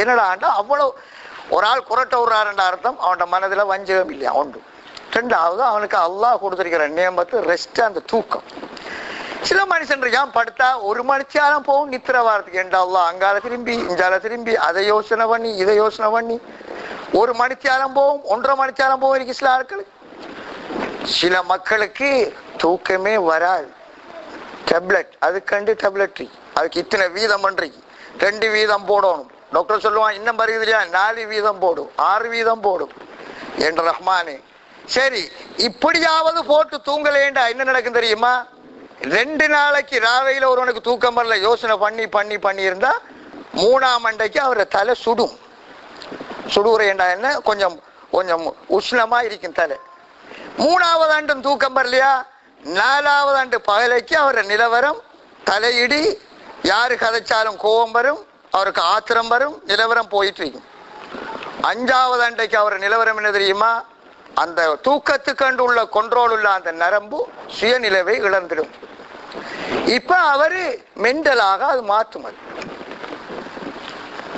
என்னடா அவ்வளவு ஒரு ஆள் குரட்ட விடுறாருன்ற அர்த்தம் அவனோட மனதுல வஞ்சகம் இல்லையா ஒன்று. ரெண்டாவது அவனுக்கு அல்லாஹ் கொடுத்திருக்கிற நியமத்து ரெஸ்ட், அந்த தூக்கம். சில மனுஷன் இருக்கான் படுத்தா ஒரு மணிச்சாலம் போகும் நித்திர வாரத்துக்கு, என்றா அல்லாஹ் அங்கால திரும்பி இஞ்சால திரும்பி அதை யோசனை பண்ணி இதை யோசனை பண்ணி ஒரு மணிச்சாலம் போகும், 1.5 மணிச்சாலம் போகும் இருக்கு சில ஆட்களுக்கு. சில மக்களுக்கு தூக்கமே வராது. டேப்லெட், அதுக்கண்டு டேப்லெட் அதுக்கு இத்தனை வீதம் பண்றீங்க, 2 வீதம் போடணும். டாக்டர் சொல்லுவான் இன்னும் வருது இல்லையா 4 வீதம் போடும் 6 வீதம் போடும் என்ற ரஹ்மானே. சரி, இப்படியாவது போட்டு தூங்கலேண்டா என்ன நடக்கும் தெரியுமா? 2 நாளைக்கு ராவையில ஒருவனுக்கு தூக்கம் வரல, யோசனை பண்ணி பண்ணி பண்ணி இருந்தா 3ஆம் அண்டைக்கு அவரை தலை சுடும். சுடுறேண்டா என்ன, கொஞ்சம் கொஞ்சம் உஷ்ணமா இருக்கும் தலை. 3ஆவது ஆண்டும் தூக்கம் வரலையா, 4ஆவது ஆண்டு பகலைக்கு அவரை நிலவரம் தலையிடி, யாரு கதைச்சாலும் கோபம் வரும், அவருக்கு ஆத்திரம் வரும், நிலவரம் போயிட்டு இருக்கும். 5ஆவது அண்டைக்கு அவர் நிலவரம் என்ன தெரியுமா? அந்த தூக்கத்துக்கண்டு உள்ள கொண்ட்ரோல் உள்ள அந்த நரம்பு சுயநிலவை இழந்துடும். இப்ப அவரு மெண்டலாக அது மாற்றும். அது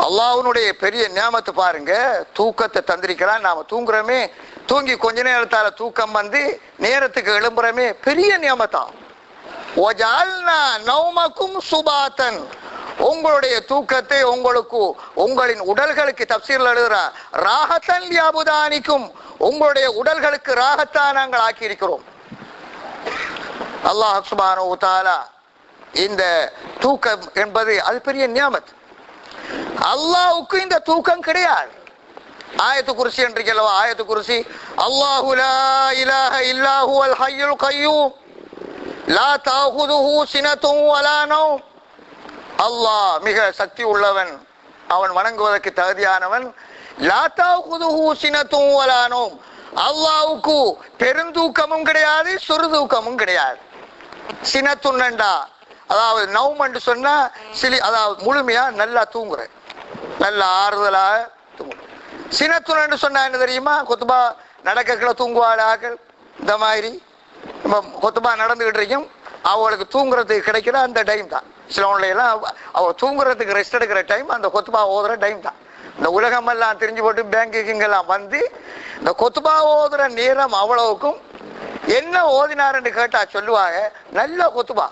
அல்லாஹ்வுடைய பெரிய நியாமத்து பாருங்க, தூக்கத்தை தந்திருக்கிறான். நாம தூங்குறோமே, தூங்கி கொஞ்ச நேரத்தால தூக்கம் வந்து நேரத்துக்கு எழும்புறமே, பெரிய நியமத்தா. நௌமக்கும் சுபாத்தன், உங்களுடைய தூக்கத்தை உங்களுக்கு உங்களின் உடல்களுக்கு தப்சீர்ல எழுதுற ராகத்தன் லியாபுதானிக்கும், உங்களுடைய உடல்களுக்கு ராகத்தா நாங்கள் ஆக்கி இருக்கிறோம். அல்லாஹ் சுப்ஹானஹு வ தஆலா இந்த தூக்கம் என்பது அது பெரிய நியாமத். அல்லாஹ்வுக்கு இந்த தூக்கம் கிடையாது. ஆயத்து குர்சி என்றீங்களா, ஆயத்து குர்சி அல்லாஹு லா இலாஹ இல்லா ஹுவல் ஹய்யுல் கய்யூம் லா தஅஹுதுஹு சினத்துன் வலா நௌம். அல்லாஹ் மிக சக்தி உள்ளவன், அவன் வணங்குவதற்கு தகுதியானவன். லா தஅஹுதுஹு சினத்துன் வலா நௌம், அல்லாஹ்வுக்கு பெருந்தூக்கமும் கிடையாது சுருதூக்கமும் கிடையாது. சினத்துன்னண்டா அதாவது நௌம் என்று சொன்னா அதாவது முழுமையா நல்லா தூங்குற, நல்ல ஆறுதலா தூங்குற. சினத்துன் என்று சொன்னா என்ன தெரியுமா? கொத்துபா நடக்கல தூங்குவாளாக்கள், இந்த மாதிரி கொத்துபா நடந்துகிட்டு இருக்கும், அவளுக்கு தூங்குறதுக்கு கிடைக்கிற அந்த டைம் தான். சிலவன்லாம் அவ தூங்குறதுக்கு ரெஸ்ட் எடுக்கிற டைம் அந்த கொத்துபா ஓதுற டைம் தான். இந்த உலகமெல்லாம் தெரிஞ்சு போட்டு பேங்குக்கெல்லாம் வந்து இந்த கொத்துபா ஓதுற நேரம் அவ்வளவுக்கும் என்ன ஓதினார்ன்னு கேட்டா சொல்லுவாங்க நல்ல கொத்துபா.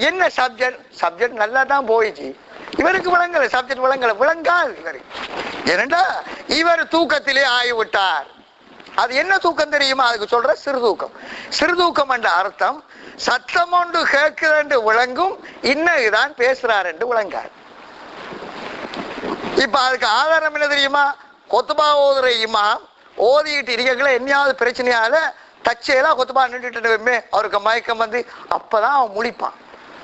என்ன சப்ஜெக்ட் நல்லா தான் போயிடுச்சு, இவருக்கு விளங்கல, சப்ஜெக்ட் விளங்காது இவருக்கு. ஏனண்டா இவர் தூக்கத்திலே ஆகிவிட்டார். அது என்ன தூக்கம் தெரியுமா? அதுக்கு சொல்ற சிறுதூக்கம். சிறுதூக்கம் என்ற அர்த்தம் சத்தம் ஒன்று கேட்குது விளங்கும், இன்னதான் பேசுறார் என்று விளங்கார். இப்ப அதுக்கு ஆதாரம் என்ன தெரியுமா? கொத்துபா ஓதுற இமாம் ஓதிட்டு இருக்கல என்னையாவது பிரச்சனையால தச்சையெல்லாம் கொத்துபா நின்றுட்டு அவருக்கு மயக்கம் வந்து அப்பதான் அவன் முழிப்பான்.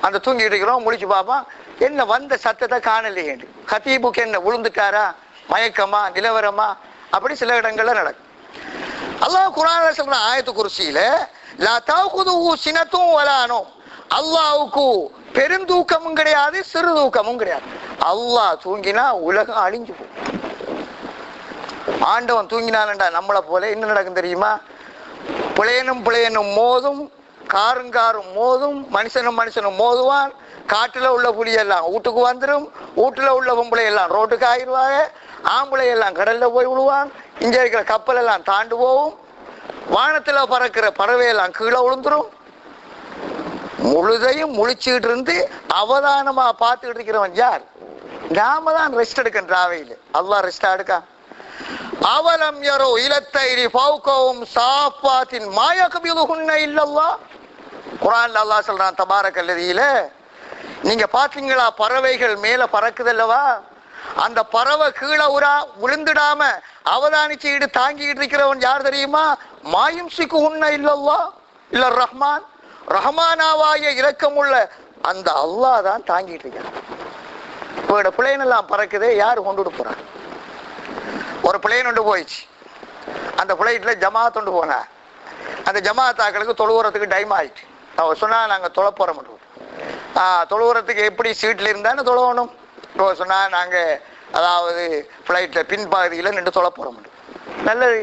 அந்த தூங்கிட்டு இருக்கிறோம் முழிச்சு பார்ப்பான், என்ன வந்த சத்தத்தை காணலையே, கத்தீபுக்கு என்ன விழுந்துட்டாரா, மயக்கமா நிலவரமா, அப்படி சில இடங்கள்ல நடக்கும். அல்லாஹ் குர்ஆன்ல சொல்ற ஆயத்து குர்சியில லா தஅகுதுஹு சினத்துன் வலா நௌம், அல்லாஹ்வுக்கு பெருந்தூக்கமும் கிடையாது சிறுதூக்கமும் கிடையாது. அல்லாஹ் தூங்கினா உலகம் அழிஞ்சு போகும். ஆண்டவன் தூங்கினான்டா நம்மளை போல என்ன நடக்கும் தெரியுமா? பிளேனும் மோதும், காரும் மோதும், மனுஷனும் மோதுவான். காட்டுல உள்ள புலியெல்லாம் வீட்டுக்கு வந்துடும், வீட்டுல உள்ள பொம்பளை எல்லாம் ரோட்டுக்கு ஆயிடுவாங்க, ஆம்பளை எல்லாம் கடல்ல போய் விழுவான், இங்க இருக்கிற கப்பல் எல்லாம் தாண்டு போகும், வானத்துல பறக்கிற பறவையெல்லாம் கீழே விழுந்துரும். முழுதையும் முழிச்சுக்கிட்டு இருந்து அவதானமா பார்த்துக்கிட்டு இருக்கிறவன் யார்? நாம தான் ரெஸ்ட் எடுக்கணும். ராவையில் அல்லாஹ் ரெஸ்டா எடுக்கா? அவலம் யரோ இலத்தைரி ஃபௌகஹும் சாஃபாத்தின் மா யக்பிதுஹுன்ன இல்லல்லாஹ். குர்ஆன்ல அல்லாஹ் சொல்றான் தபாரக்கல்லதீல, நீங்க பாத்தீங்களா பறவைகள் மேல பறக்குதல்லவா, அந்த பறவை கீழே விழுந்துடாம அவதானிச்சுக்கிட்டு தாங்கிட்டு இருக்கிறவன் யார் தெரியுமா? மாயும் சிக்குஹுன்ன இல்லல்லாஹ் இல்ல ரஹ்மான், ரஹ்மானாவாய இரக்கமுள்ள அந்த அல்லாஹ் தான் தாங்கிட்டு இருக்கிறான். இப்போ பிளேன் எல்லாம் பறக்குதே, யாரு கொண்டுட்டு போறான்? ஒரு பிளேன் ஒன்று போயிடுச்சு, அந்த பிளைட்ல ஜமாத் கொண்டு போன அந்த ஜமாத்தாக்களுக்கு தொழுவுறதுக்கு டைம் ஆயிடுச்சு. அவ சொன்னா நாங்க தொலை போற மாட்டோம். தொழுவுறதுக்கு எப்படி சீட்ல இருந்தான்னு தொழணும். இப்போ சொன்னா நாங்க அதாவது பிளைட்ல பின்பகுதியில நின்று தொலை போற மாட்டோம். நல்லது,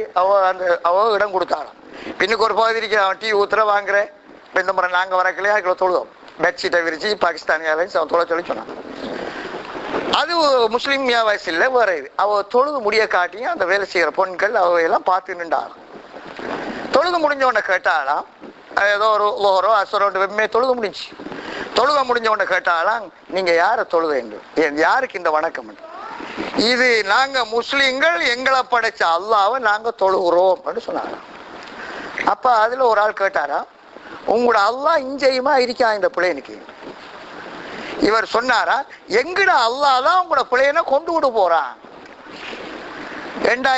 அவ இடம் கொடுத்தாலும் பின்னுக்கு ஒரு பகுதி இருக்கு, அவன் டீ ஊத்துற வாங்குற. இப்போ இந்த முறை நாங்க வரக்கலையா தொழுவோம், பெட்ஷீட்டை விரிச்சு பாகிஸ்தானியால தொலை சொல்லி சொன்னான். அது முஸ்லீம் வியாபாரி இல்லை, வேற இது. அவ தொழுது முடிய காட்டியும் அந்த வேலை செய்யற பெண்கள் அவையெல்லாம் பார்த்து நின்றாங்க. தொழுது முடிஞ்ச உடனே கேட்டாலாம், ஏதோ ஒரு லோரோ அசரோ வெம்மே தொழுது முடிஞ்சு. தொழுக முடிஞ்ச உடனே கேட்டாலாம், நீங்க யார தொழுது என்று, யாருக்கு இந்த வணக்கம்? இது நாங்க முஸ்லிம்கள் எங்களை படைச்ச அல்லாவை நாங்க தொழுகிறோம் அப்படின்னு சொன்னாங்க. அப்ப அதுல ஒரு ஆள் கேட்டாரா, உங்களோட அல்லாஹ் இஞ்சையுமா இருக்கா இந்த பிள்ளைனுக்கு? இவர் சொன்னாரா, எங்கட அல்லாஹ் தான் உங்களோட பிள்ளைன கொண்டு விட போறான்.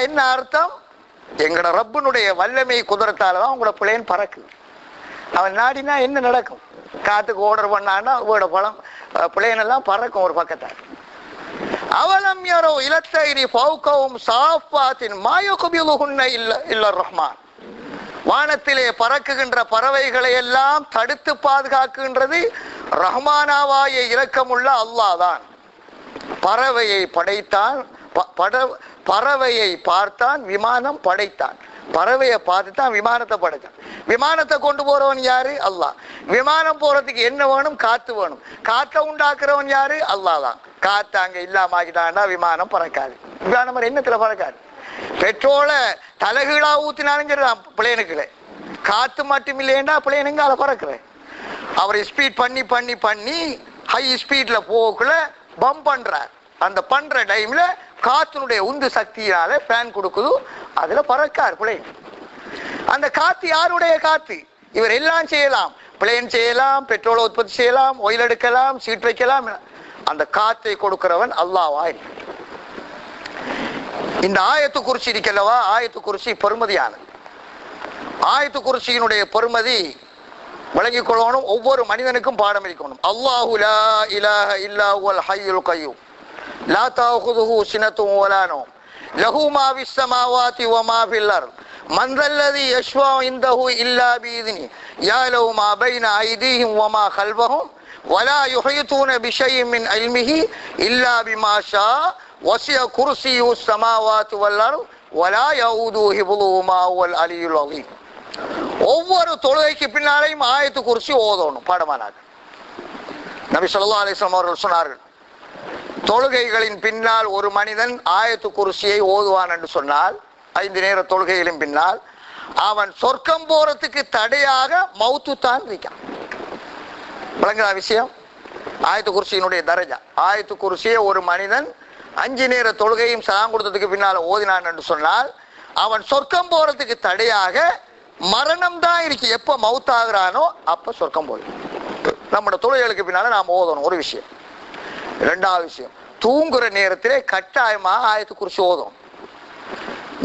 என்ன அர்த்தம்? எங்கட ரப்பனுடைய வல்லமை குதிரத்தாலதான் உங்களோட பிள்ளைன்னு பறக்கு. அவன் நாடினா என்ன நடக்கும்? காத்துக்கு ஓர்டர் பண்ணான்னா உங்களோட பழம் பிள்ளைனெல்லாம் பறக்கும் ஒரு பக்கத்தால். அவலம் யாரோ இலத்தைரி பௌக்கவும் சாஃபாத்தின் மாயகுபிலுகுன்ன இல்ல ரஹ்மான். வானத்திலே பறக்குகின்ற பறவைகளை எல்லாம் தடுத்து பாதுகாக்கின்றது ரஹ்மானாவாய இரக்கமுள்ள அல்லாஹ் தான். பறவையை படைத்தான், பறவையை பார்த்தான், விமானம் படைத்தான். பறவையை பார்த்து தான் விமானத்தை படைத்தான். விமானத்தை கொண்டு போறவன் யாரு? அல்லாஹ். விமானம் போறதுக்கு என்ன வேணும்? காத்து வேணும். காற்றை உண்டாக்குறவன் யாரு? அல்லாஹ் தான். காத்து அங்க இல்லாம ஆகிட்டான்னா விமானம் பறக்காது. விமானம் என்னத்துல பறக்காது? பெட்ரோலை தலைகீழா ஊத்தினாலும் சரிதான் பிளேனுக்குள்ள. காத்து மட்டும் இல்லையா பிளேனுங்க அதை பறக்குறேன். அவர் ஸ்பீட் பண்ணி பண்ணி பண்ணி ஹை ஸ்பீட்ல போக்குள்ள பம்ப் பண்றார். அந்த பண்ற டைம்ல காத்தினுடைய உந்து சக்தியால ஃபேன் கொடுக்குது, அதுல பறக்கார் பிளேன். அந்த காத்து யாருடைய காத்து? இவர் எல்லாம் செய்யலாம், பிளேன் செய்யலாம், பெட்ரோலை உற்பத்தி செய்யலாம், ஒயில் எடுக்கலாம், சீட் வைக்கலாம். அந்த காத்தை கொடுக்கிறவன் அல்லாஹ்வாய். இந்த ஆயத்து குர்சி இருக்கல்லவா, ஆயத்து குர்சி பெருமதியானது. ஆயத்து குர்சியினுடைய பெருமதி விளங்கிக் கொள்ளணும். ஒவ்வொரு மனிதனுக்கும் பாடம் இருக்கணும். அல்லாஹு லா இலாஹ இல்லா ஹுவல் ஹய்யுல் கய்யூம் லா தஅகுதுஹு சினத்துன் வலா நௌம் லஹு மா ஃபிஸ் ஸமாவாதி வ மா ஃபில் அர்த் மன் தல்லதி யஷ்ஃபஉ இன்தஹு இல்லா பிஇذنி யஅலமு மா பைன ஐதீஹிம் வ மா கல்பஹும் வலா யுஹீதூன பிஷைஇன் மின் இல்மிஹி இல்லா பிமா ஷா வஸிஅ குர்சியுஹு ஸமாவாதி வல் அர்த் வலா யஊதுஹு ஹிஃபுதுஹுமா வல் அலியுல் அஸீம். ஒவ்வொரு தொழுகைக்கு பின்னாலேயும் ஆயத்து குர்சி ஓதணும் பாடமானார். நபி ஸல்லல்லாஹு அலைஹி வஸல்லம் அவர்கள் சொன்னார்கள், தொழுகைகளின் பின்னால் ஒரு மனிதன் ஆயத்து குர்சியை ஓதுவான் என்று சொன்னால், 5 நேர தொழுகைகளின் பின்னால் அவன் சொர்க்கம் போறதுக்கு தடையாக மௌத்து தான் இருக்கான். விளங்குதா விஷயம்? ஆயத்து குர்சியினுடைய தரஜா. ஆயத்து குர்சியை ஒரு மனிதன் 5 நேர தொழுகையும் சலாம் கொடுத்ததுக்கு பின்னால ஓதினான் என்று சொன்னால் அவன் சொர்க்கம் போறதுக்கு தடையாக மரணம் தான் இருக்கு. எப்ப மௌத்தாகிறானோ அப்ப சொர்க்கம் போய். நம்மளோட தொழுகைகளுக்கு பின்னால நாம் ஓதணும் ஒரு விஷயம். 2வது விஷயம், தூங்குற நேரத்திலே கட்டாயமா ஆயத்து குர்சி ஓதும்.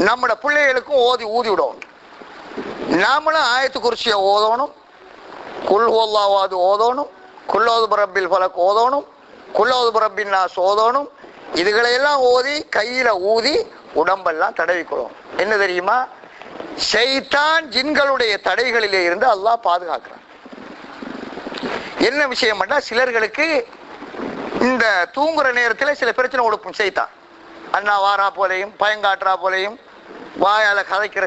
நம்மட பிள்ளைகளுக்கும் ஓதி ஊதி விடணும். நாமளும் ஆயத்து குர்சியை ஓதணும், குல் ஹுவல்லாஹு ஓதணும், குல்லௌது பிரப்பில் ஃபலக் ஓதணும், குல்லௌது பிரப்பின் நாஸ் ஓதணும். இதுகளையெல்லாம் ஓதி கையில ஊதி உடம்பெல்லாம் தடவிக்கொள்ளும். என்ன தெரியுமா? ஷைத்தான் ஜின்களுடைய தடைகளிலே இருந்து அல்லாஹ் பாதுகாக்கிறான். என்ன விஷயம் பண்ணா, சிலர்களுக்கு இந்த தூங்குற நேரத்தில் சில பிரச்சனை கொடுப்போம். ஷைத்தான் அண்ணா வாரா போலையும் பயங்காட்டுறா போலையும் வாயால கதைக்கிற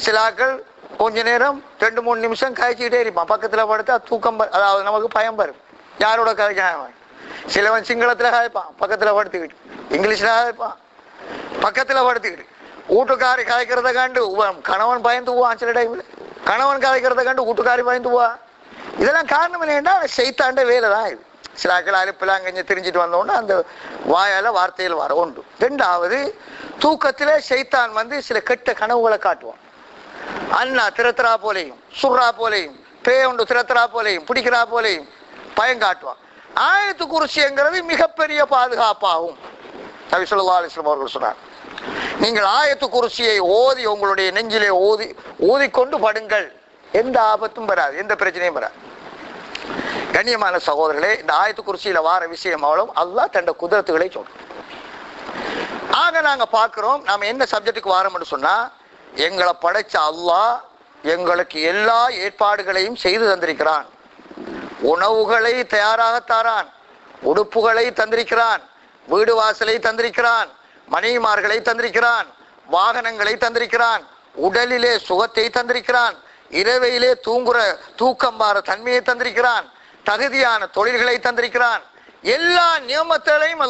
சிலாக்கள் கொஞ்ச நேரம் 2-3 நிமிஷம் கதைச்சிக்கிட்டே இருப்பான். பக்கத்துல படுத்தா தூக்கம், அதாவது நமக்கு பயம் வரும். யாரோட கதைக்க? சிலவன் சிங்களத்துல கதைப்பான், பக்கத்துல படுத்துக்கிட்டு. இங்கிலீஷ்ல கதைப்பான், பக்கத்துல படுத்துக்கிட்டு. வீட்டுக்காரி கதைக்கிறத கண்டு கணவன் பயந்துவான். சில டைம்ல கணவன் கதைக்கிறத கண்டு வீட்டுக்காரி பயந்துவா. இதெல்லாம் காரணம் என்னன்னா ஷைத்தாண்ட வேலை தான் இது. சிலாக்கள் அறுப்பெல்லாம் கொஞ்சம் தெரிஞ்சுட்டு வந்தோன்னா அந்த வாயால வார்த்தைகள் வர உண்டு. 2வது, தூக்கத்துல ஷைத்தான் சில கெட்ட கனவுகளை காட்டுவான். அண்ணா திரத்துறா போலையும், சுர்ரா போலையும், பேண்டு திரத்துறா போலையும், பிடிக்கிறா போலையும் பயம் காட்டுவான். ஆயத்து குர்சிங்கிறது மிகப்பெரிய பாதுகாப்பாகும். நபி ஸல்லல்லாஹு அலைஹி வஸல்லம் அவர்கள் சொன்னார், நீங்கள் ஆயத்து குர்சியை ஓதி உங்களுடைய நெஞ்சிலே ஊதிக்கொண்டு படுங்கள், எந்த ஆபத்தும் வராது, எந்த பிரச்சனையும் வராது. கண்ணியமான சகோதரர்களே, இந்த ஆயத்து குர்சியில வார விஷயம் அவ்வளவு அல்லாஹ் தன்னுடைய குதிரத்துகளை சொல்றோம். ஆக நாங்க பார்க்கிறோம், நாம என்ன சப்ஜெக்டுக்கு வாரோம்னு சொன்னா, எங்களை படைச்ச அல்லாஹ் எங்களுக்கு எல்லா ஏற்பாடுகளையும் செய்து தந்திருக்கிறான். உணவுகளை தயாராக தாரான், உடுப்புகளை தந்திருக்கிறான், வீடு வாசலை தந்திருக்கிறான், மனைவிமார்களை தந்திருக்கிறான், வாகனங்களை தந்திருக்கிறான், உடலிலே சுகத்தை தந்திருக்கிறான், இரவையிலே தூக்கம் மாற தன்மையை தந்திருக்கிறான், தகுதியான தொழில்களை தந்திருக்கிறான். எல்லா நியமங்களையும்